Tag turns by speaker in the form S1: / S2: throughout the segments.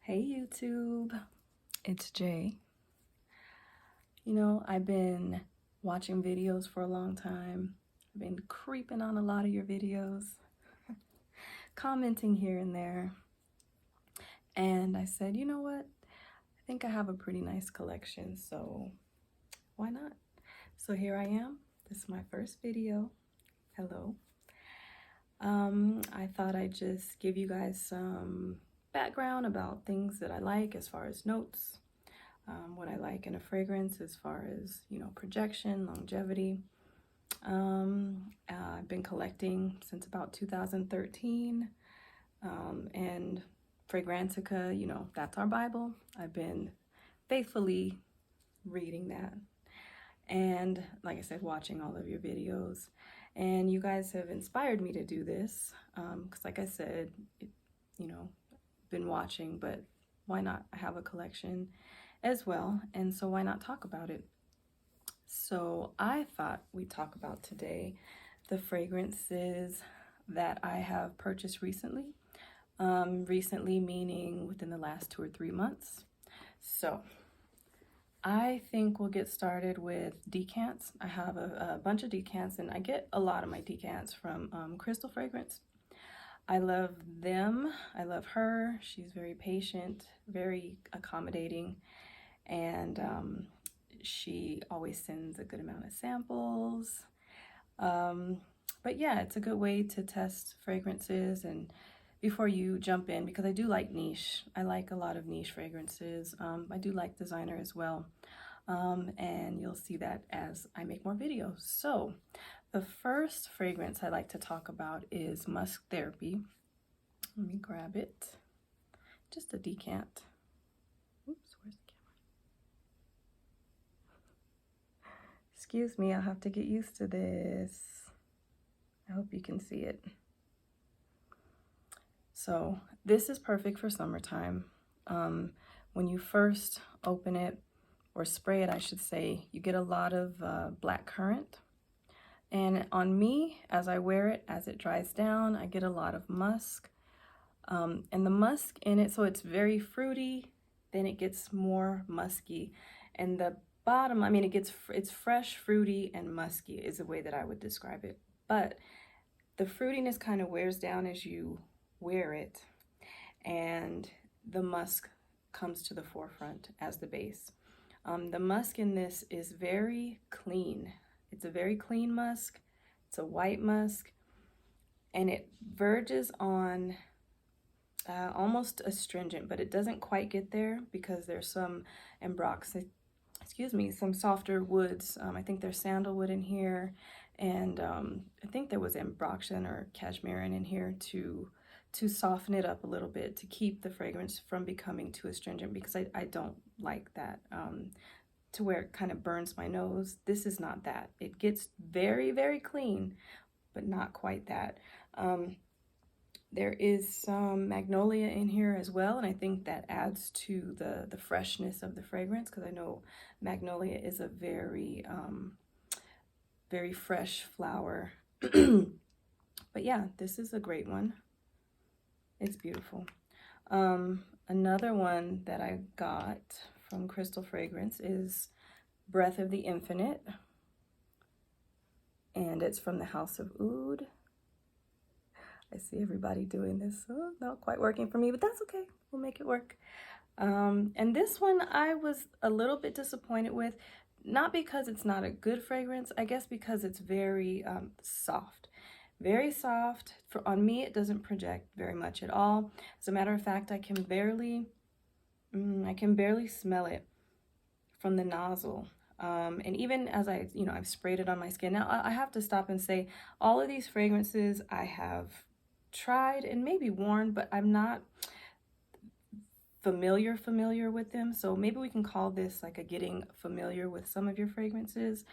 S1: Hey YouTube, it's Jay. You know, I've been watching videos for a long time. I've been creeping on a lot of your videos, commenting here and there. And I said, you know what? I think I have a pretty nice collection, so why not? So here I am. This is my first video. Hello. I thought I'd just give you guys some background about things that I like as far as notes, what I like in a fragrance as far as, you know, projection, longevity. I've been collecting since about 2013, and Fragrantica, you know, that's our Bible. I've been faithfully reading that. And like I said, watching all of your videos. And you guys have inspired me to do this, because like I said, you know, been watching, but why not? I have a collection as well, and so why not talk about it? So I thought we'd talk about today the fragrances that I have purchased recently. Recently meaning within the last 2 or 3 months. So I think we'll get started with decants. I have a bunch of decants, and I get a lot of my decants from Crystal Fragrance. I love them. I love her. She's very patient, very accommodating, and she always sends a good amount of samples. But yeah, it's a good way to test fragrances and before you jump in, because I do like niche. I like a lot of niche fragrances. I do like designer as well. And you'll see that as I make more videos. So the first fragrance I like to talk about is Musk Therapy. Let me grab it. Just a decant. Oops, where's the camera? Excuse me, I'll have to get used to this. I hope you can see it. So this is perfect for summertime. When you first open it, or spray it, I should say, you get a lot of black currant. And on me, as I wear it, as it dries down, I get a lot of musk. And the musk in it, so it's very fruity, then it gets more musky. And the bottom, I mean, it's fresh, fruity, and musky is the way that I would describe it. But the fruitiness kind of wears down as you wear it, and the musk comes to the forefront as the base. The musk in this is very clean. It's a very clean musk. It's a white musk, and it verges on almost astringent, but it doesn't quite get there because there's some some softer woods. I think there's sandalwood in here, and I think there was ambroxan or cashmerean in here to soften it up a little bit, to keep the fragrance from becoming too astringent, because I don't like that, to where it kind of burns my nose. This is not that. It gets very, very clean, but not quite that. There is some magnolia in here as well, and I think that adds to the freshness of the fragrance, because I know magnolia is a very, very fresh flower. But yeah, this is a great one. It's beautiful. Another one that I got from Crystal Fragrance is Breath of the Infinite, and it's from the House of Oud. I see everybody doing this, so not quite working for me, but that's okay. We'll make it work. And this one I was a little bit disappointed with, not because it's not a good fragrance, I guess because it's very soft. Very soft. On me, it doesn't project very much at all. As a matter of fact, I can barely smell it from the nozzle. And even as I've sprayed it on my skin. Now, I have to stop and say, all of these fragrances I have tried and maybe worn, but I'm not familiar with them. So maybe we can call this like a getting familiar with some of your fragrances.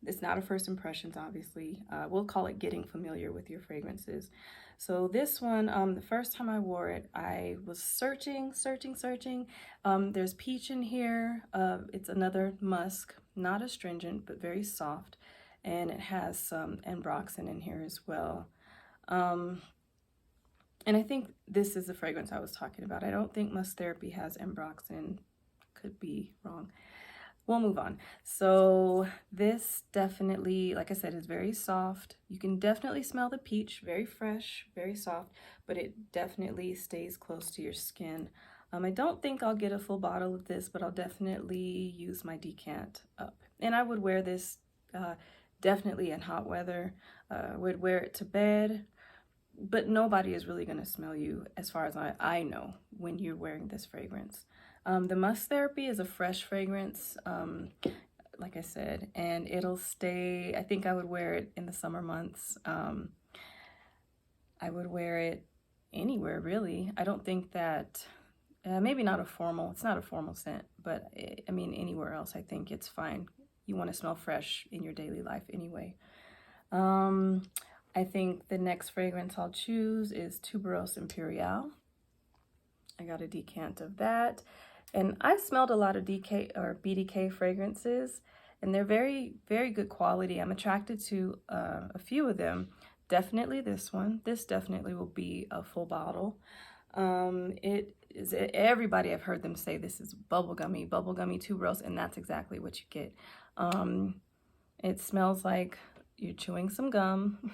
S1: It's not a first impressions, obviously. We'll call it getting familiar with your fragrances. So this one, the first time I wore it, I was searching. There's peach in here. It's another musk, not astringent, but very soft. And it has some ambroxan in here as well. And I think this is the fragrance I was talking about. I don't think Musk Therapy has ambroxan. Could be wrong. We'll move on. So this definitely, like I said, is very soft. You can definitely smell the peach, very fresh, very soft, but it definitely stays close to your skin. I don't think I'll get a full bottle of this, but I'll definitely use my decant up. And I would wear this definitely in hot weather. Would wear it to bed, but nobody is really going to smell you, as far as I know, when you're wearing this fragrance. The Musk Therapy is a fresh fragrance, like I said, and it'll stay. I think I would wear it in the summer months. I would wear it anywhere, really. I don't think that, maybe not a formal, it's not a formal scent, but I mean, anywhere else, I think it's fine. You want to smell fresh in your daily life anyway. I think the next fragrance I'll choose is Tubereuse Imperial. I got a decant of that. And I've smelled a lot of BDK fragrances, and they're very, very good quality. I'm attracted to a few of them. Definitely this one. This definitely will be a full bottle. It is, everybody, I've heard them say this is bubblegummy tuberose, and that's exactly what you get. It smells like you're chewing some gum,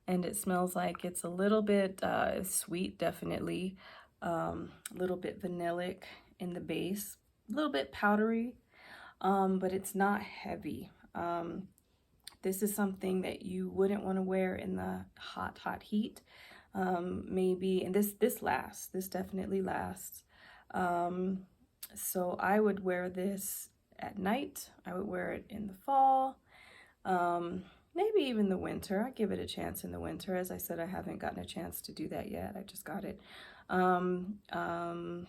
S1: and it smells like it's a little bit sweet, definitely. A little bit vanillic in the base, a little bit powdery, but it's not heavy. This is something that you wouldn't want to wear in the hot heat. Maybe, and this definitely lasts. So I would wear this at night. I would wear it in the fall, maybe even the winter. I give it a chance in the winter. As I said, I haven't gotten a chance to do that yet. I just got it. And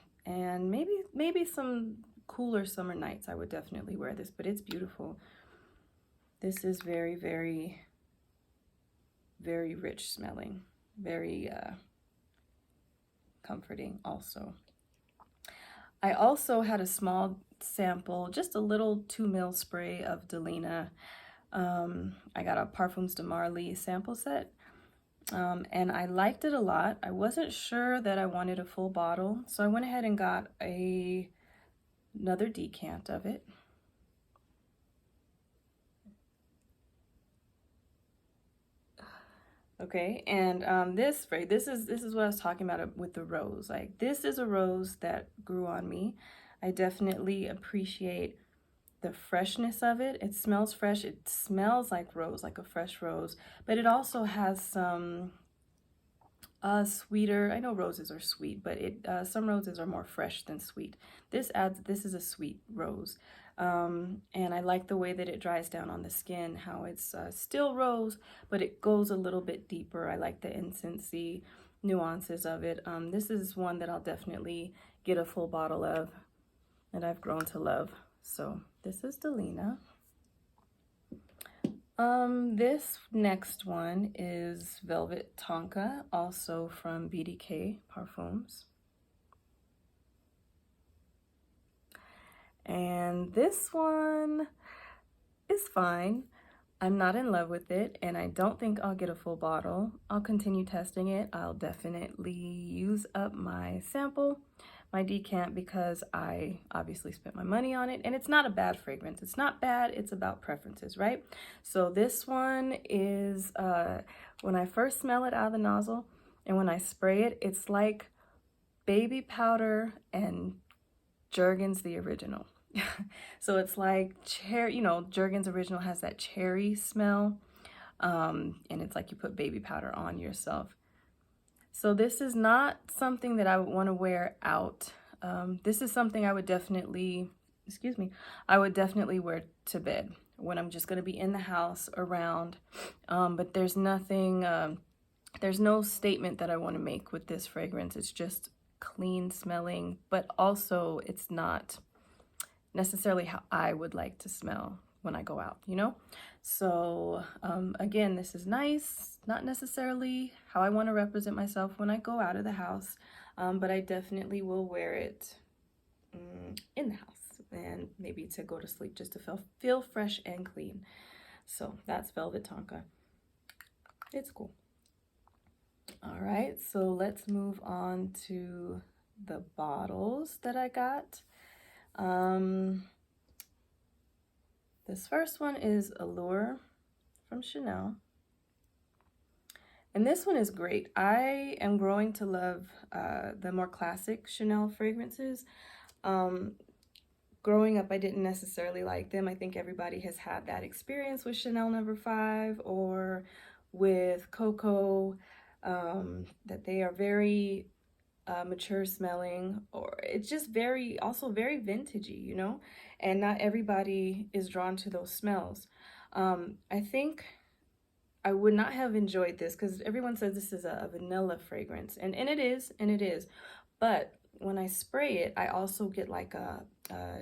S1: maybe some cooler summer nights I would definitely wear this, but it's beautiful. This is very, very, very rich smelling, very comforting also. I also had a small sample, just a little 2 ml spray of Delina. I got a Parfums de Marley sample set. And I liked it a lot. I wasn't sure that I wanted a full bottle, so I went ahead and got another decant of it. Okay, and this is what I was talking about with the rose. Like, this is a rose that grew on me. I definitely appreciate the freshness of it. It smells fresh. It smells like rose, like a fresh rose, but it also has some sweeter. I know roses are sweet, but some roses are more fresh than sweet. This is a sweet rose. And I like the way that it dries down on the skin, how it's still rose, but it goes a little bit deeper. I like the incensey nuances of it. This is one that I'll definitely get a full bottle of, that I've grown to love. So this is Delina. This next one is Velvet Tonka, also from BDK Parfums. And this one is fine. I'm not in love with it, and I don't think I'll get a full bottle. I'll continue testing it. I'll definitely use up my sample, my decant, because I obviously spent my money on it, and it's not a bad fragrance. It's not bad. It's about preferences, right? So this one is, when I first smell it out of the nozzle and when I spray it, it's like baby powder and Jergens the original. So it's like cherry, you know, Jergens original has that cherry smell, and it's like you put baby powder on yourself. So this is not something that I would want to wear out. This is something I would definitely, I would definitely wear to bed when I'm just going to be in the house around. But there's nothing, there's no statement that I want to make with this fragrance. It's just clean smelling, but also it's not necessarily how I would like to smell when I go out, you know? So again, this is nice, not necessarily how I want to represent myself when I go out of the house, but I definitely will wear it in the house and maybe to go to sleep, just to feel fresh and clean. So that's Velvet Tonka. It's cool. All right, so let's move on to the bottles that I got. This first one is Allure from Chanel. And this one is great. I am growing to love the more classic Chanel fragrances. Growing up, I didn't necessarily like them. I think everybody has had that experience with Chanel No. 5 or with Coco, that they are very mature smelling, or it's just also very vintagey, you know, and not everybody is drawn to those smells. I think I would not have enjoyed this because everyone says this is a vanilla fragrance, and it is, but when I spray it, I also get like a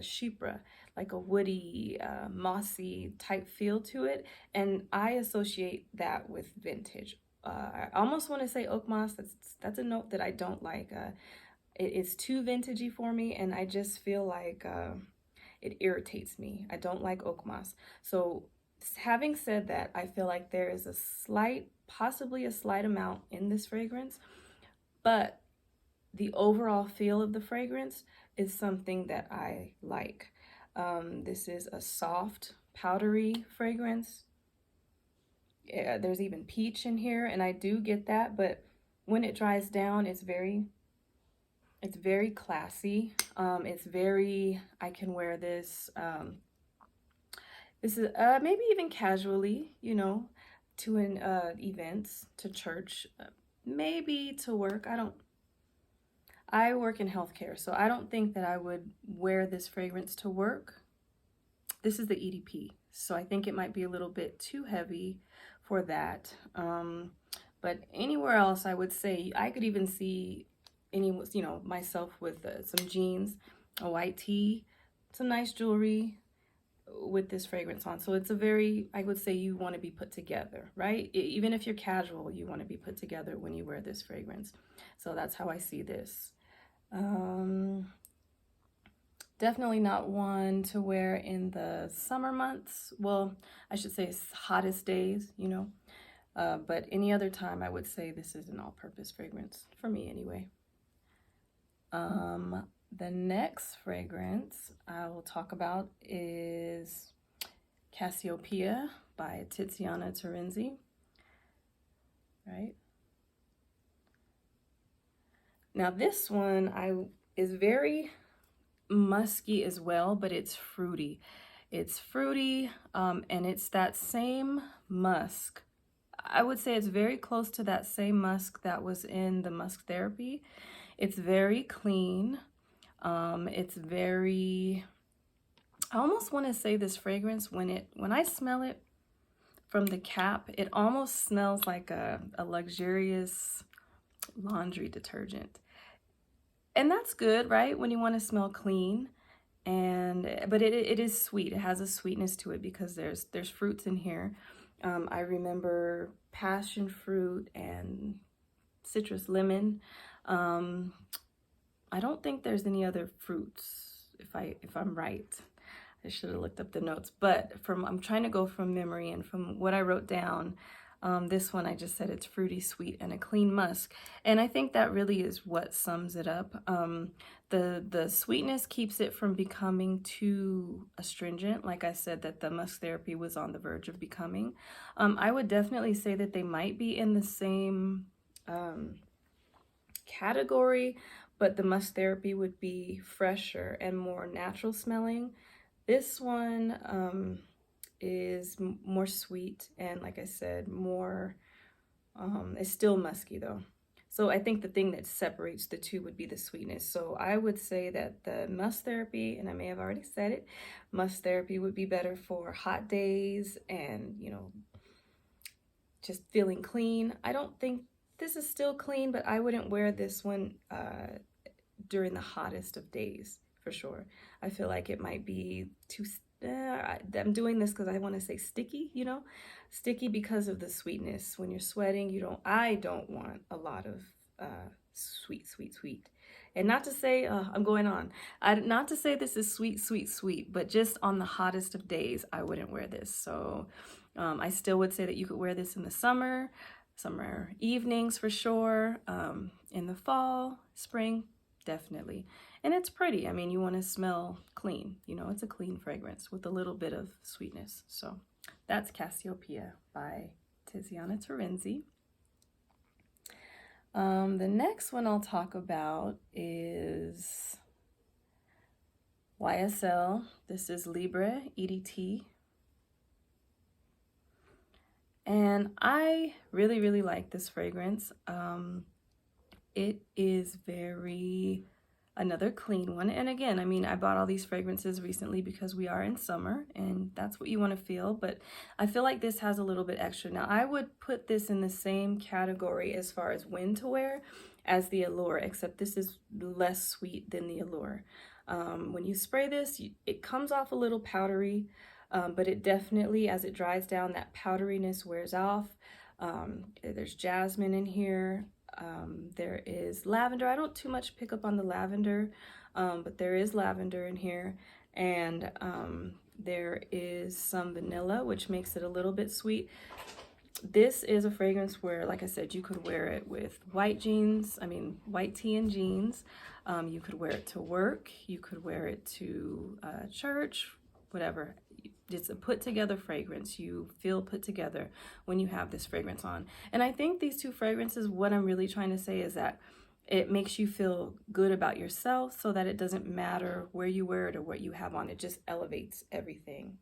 S1: chypre, like a woody, mossy type feel to it, and I associate that with vintage. I almost want to say oak moss. That's a note that I don't like. It's too vintagey for me, and I just feel like it irritates me. I don't like oak moss. So having said that, I feel like there is possibly a slight amount in this fragrance, but the overall feel of the fragrance is something that I like. This is a soft, powdery fragrance. There's even peach in here, and I do get that, but when it dries down, it's very classy. I can wear this. This is maybe even casually, you know, to an events, to church, maybe to work. I work in healthcare, so I don't think that I would wear this fragrance to work. This is the EDP, so I think it might be a little bit too heavy for that. But anywhere else, I would say I could even see myself with some jeans, a white tee, some nice jewelry with this fragrance on. So it's I would say you want to be put together, right? Even if you're casual, you want to be put together when you wear this fragrance. So that's how I see this. Definitely not one to wear in the summer months. Well, I should say hottest days, you know. But any other time, I would say this is an all-purpose fragrance, for me anyway. The next fragrance I will talk about is Cassiopeia by Tiziana Terenzi, right? Now this one is very musky as well, but it's fruity. It's fruity, and it's that same musk. I would say it's very close to that same musk that was in the Musk Therapy. It's very clean. It's very, I almost want to say this fragrance, when I smell it from the cap, it almost smells like a luxurious laundry detergent. And that's good, right? When you want to smell clean. But it is sweet. It has a sweetness to it because there's fruits in here. I remember passion fruit and citrus lemon. I don't think there's any other fruits, if I'm right. I should have looked up the notes, but I'm trying to go from memory, and from what I wrote down, this one I just said it's fruity, sweet, and a clean musk, and I think that really is what sums it up. The sweetness keeps it from becoming too astringent. Like I said, that the Musk Therapy was on the verge of becoming. I would definitely say that they might be in the same category, but the Musk Therapy would be fresher and more natural smelling. This one is more sweet, and like I said, more, it's still musky though. So I think the thing that separates the two would be the sweetness. So I would say that the Musk Therapy, and I may have already said it, Musk Therapy would be better for hot days and, you know, just feeling clean. I don't think this is still clean, but I wouldn't wear this one during the hottest of days, for sure. I feel like it might be too, I'm doing this because I want to say sticky, you know, sticky because of the sweetness. When you're sweating, I don't want a lot of sweet. And not to say, I'm going on, not to say this is sweet, but just on the hottest of days, I wouldn't wear this. So I still would say that you could wear this in the summer, summer evenings for sure. In the fall, spring, definitely. And it's pretty. I mean, you want to smell clean. You know, it's a clean fragrance with a little bit of sweetness. So that's Cassiopeia by Tiziana Terenzi. The next one I'll talk about is YSL. This is Libra EDT. And I really, really like this fragrance. It is another clean one. And again, I mean, I bought all these fragrances recently because we are in summer and that's what you want to feel. But I feel like this has a little bit extra. Now, I would put this in the same category as far as when to wear as the Allure, except this is less sweet than the Allure. When you spray this, it comes off a little powdery. But it definitely, as it dries down, that powderiness wears off. There's jasmine in here. There is lavender. I don't too much pick up on the lavender, but there is lavender in here. And there is some vanilla, which makes it a little bit sweet. This is a fragrance where, like I said, you could wear it with white tee and jeans. You could wear it to work. You could wear it to church, whatever. It's a put together fragrance. You feel put together when you have this fragrance on. And I think these two fragrances, what I'm really trying to say is that it makes you feel good about yourself so that it doesn't matter where you wear it or what you have on. It just elevates everything,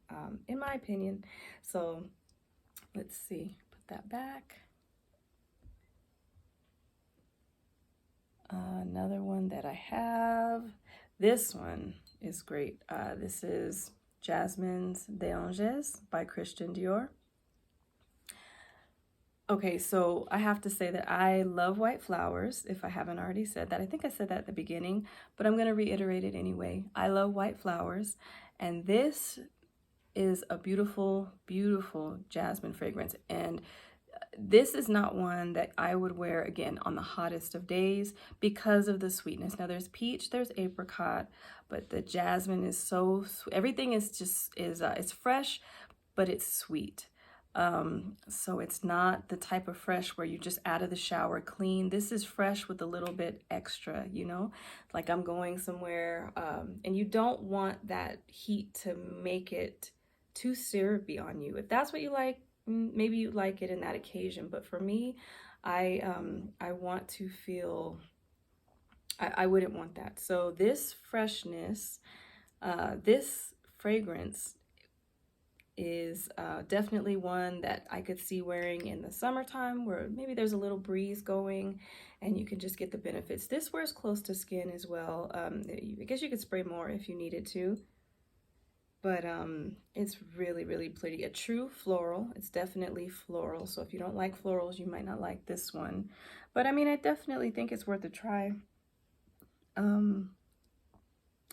S1: in my opinion. So let's see, put that back. Another one that I have, this one is great. This is Jasmine EDP by Christian Dior. Okay, so I have to say that I love white flowers, if I haven't already said that. I think I said that at the beginning, but I'm going to reiterate it anyway. I love white flowers, and this is a beautiful, beautiful jasmine fragrance. And this is not one that I would wear, again, on the hottest of days because of the sweetness. Now, there's peach, there's apricot, but the jasmine is so sweet. Everything is just, it's fresh, but it's sweet. So it's not the type of fresh where you just out of the shower clean. This is fresh with a little bit extra, you know, like I'm going somewhere, and you don't want that heat to make it too syrupy on you. If that's what you like, maybe you like it in that occasion, but for me, I want to feel, I wouldn't want that. So this freshness, this fragrance is definitely one that I could see wearing in the summertime where maybe there's a little breeze going and you can just get the benefits. This wears close to skin as well. I guess you could spray more if you needed to, but it's really, really pretty. A true floral. It's definitely floral. So if you don't like florals, you might not like this one. But I mean, I definitely think it's worth a try.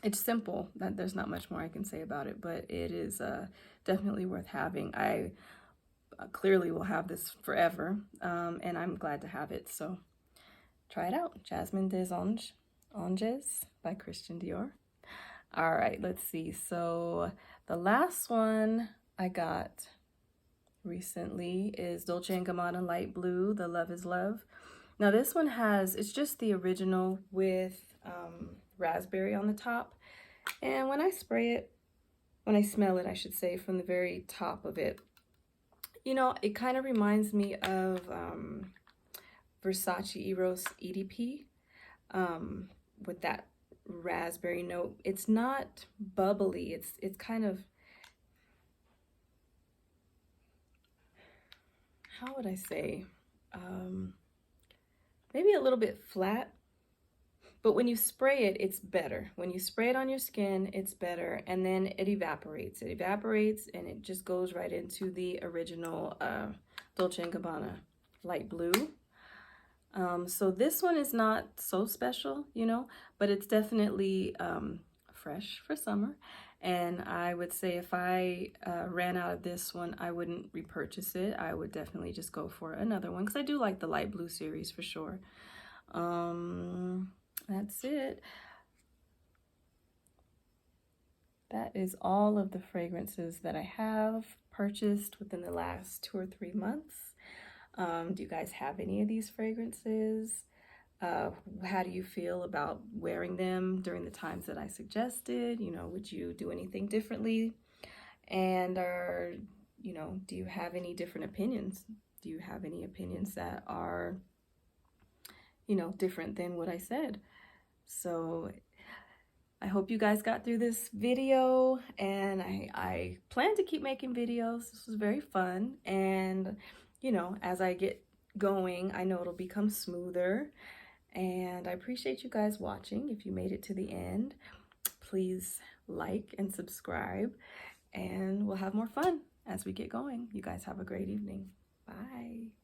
S1: It's simple. There's not much more I can say about it, but it is definitely worth having. I clearly will have this forever, and I'm glad to have it. So try it out. Jasmine des Anges by Christian Dior. All right, let's see. So the last one I got recently is Dolce & Gabbana Light Blue, The Love is Love. Now this one it's just the original with raspberry on the top. And when I smell it, I should say, from the very top of it, you know, it kind of reminds me of Versace Eros EDP with that raspberry note. It's not bubbly. It's kind of, how would I say, maybe a little bit flat. But when you spray it, it's better. When you spray it on your skin, it's better. And then it evaporates. It evaporates and it just goes right into the original Dolce & Gabbana Light Blue. So this one is not so special, you know, but it's definitely fresh for summer. And I would say if I ran out of this one, I wouldn't repurchase it. I would definitely just go for another one because I do like the Light Blue series for sure. That's it. That is all of the fragrances that I have purchased within the last 2 or 3 months. Do you guys have any of these fragrances? How do you feel about wearing them during the times that I suggested? You know, would you do anything differently? And do you have any different opinions? Do you have any opinions that are, different than what I said? So I hope you guys got through this video, and I plan to keep making videos. This was very fun, and as I get going, I know it'll become smoother, and I appreciate you guys watching. If you made it to the end, please like and subscribe, and we'll have more fun as we get going. You guys have a great evening. Bye.